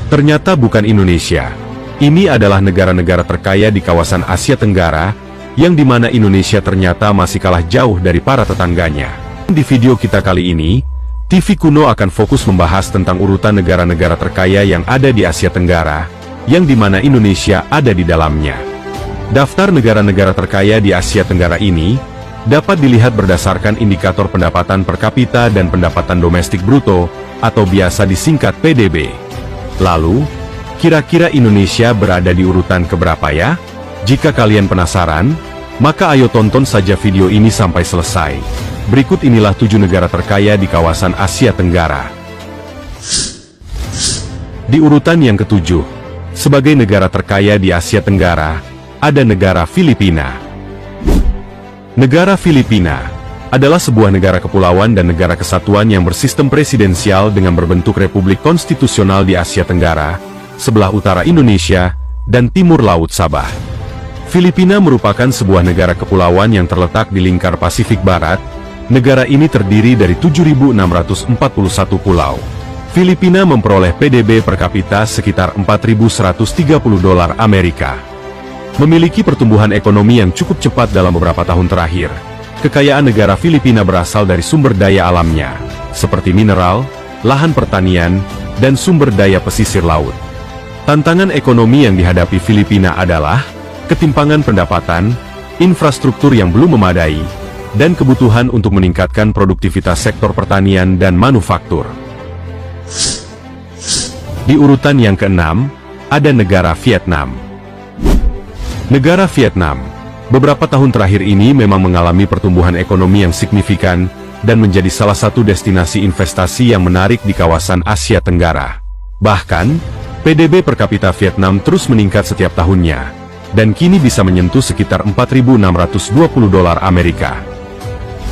Ternyata bukan Indonesia. Ini adalah negara-negara terkaya di kawasan Asia Tenggara, yang dimana Indonesia ternyata masih kalah jauh dari para tetangganya. Di video kita kali ini, TV Kuno akan fokus membahas tentang urutan negara-negara terkaya yang ada di Asia Tenggara, yang dimana Indonesia ada di dalamnya. Daftar negara-negara terkaya di Asia Tenggara ini dapat dilihat berdasarkan indikator pendapatan per kapita dan pendapatan domestik bruto, atau biasa disingkat PDB. Lalu, kira-kira Indonesia berada di urutan keberapa ya? Jika kalian penasaran, maka ayo tonton saja video ini sampai selesai. Berikut inilah 7 negara terkaya di kawasan Asia Tenggara. Di urutan yang ketujuh, sebagai negara terkaya di Asia Tenggara, ada negara Filipina. Negara Filipina adalah sebuah negara kepulauan dan negara kesatuan yang bersistem presidensial dengan berbentuk republik konstitusional di Asia Tenggara, sebelah utara Indonesia, dan timur Laut Sabah. Filipina merupakan sebuah negara kepulauan yang terletak di lingkar Pasifik Barat. Negara ini terdiri dari 7.641 pulau. Filipina memperoleh PDB per kapita sekitar $4.130 Amerika. Memiliki pertumbuhan ekonomi yang cukup cepat dalam beberapa tahun terakhir. Kekayaan negara Filipina berasal dari sumber daya alamnya, seperti mineral, lahan pertanian, dan sumber daya pesisir laut. Tantangan ekonomi yang dihadapi Filipina adalah ketimpangan pendapatan, infrastruktur yang belum memadai, dan kebutuhan untuk meningkatkan produktivitas sektor pertanian dan manufaktur. Di urutan yang keenam, ada negara Vietnam. Negara Vietnam, beberapa tahun terakhir ini memang mengalami pertumbuhan ekonomi yang signifikan, dan menjadi salah satu destinasi investasi yang menarik di kawasan Asia Tenggara. Bahkan, PDB per kapita Vietnam terus meningkat setiap tahunnya, dan kini bisa menyentuh sekitar $4.620 Amerika.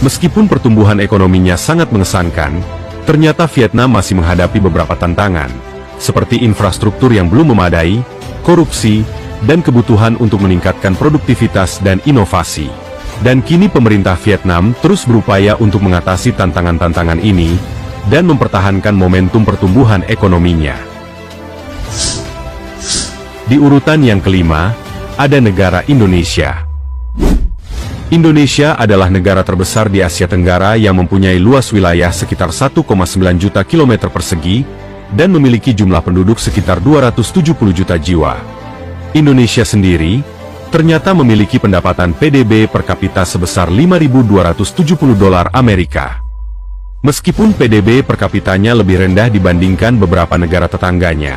Meskipun pertumbuhan ekonominya sangat mengesankan, ternyata Vietnam masih menghadapi beberapa tantangan, seperti infrastruktur yang belum memadai, korupsi, dan kebutuhan untuk meningkatkan produktivitas dan inovasi. Dan kini pemerintah Vietnam terus berupaya untuk mengatasi tantangan-tantangan ini, dan mempertahankan momentum pertumbuhan ekonominya. Di urutan yang kelima, ada negara Indonesia. Indonesia adalah negara terbesar di Asia Tenggara yang mempunyai luas wilayah sekitar 1,9 juta kilometer persegi, dan memiliki jumlah penduduk sekitar 270 juta jiwa. Indonesia sendiri ternyata memiliki pendapatan PDB per kapita sebesar $5.270 Amerika. Meskipun PDB per kapitanya lebih rendah dibandingkan beberapa negara tetangganya,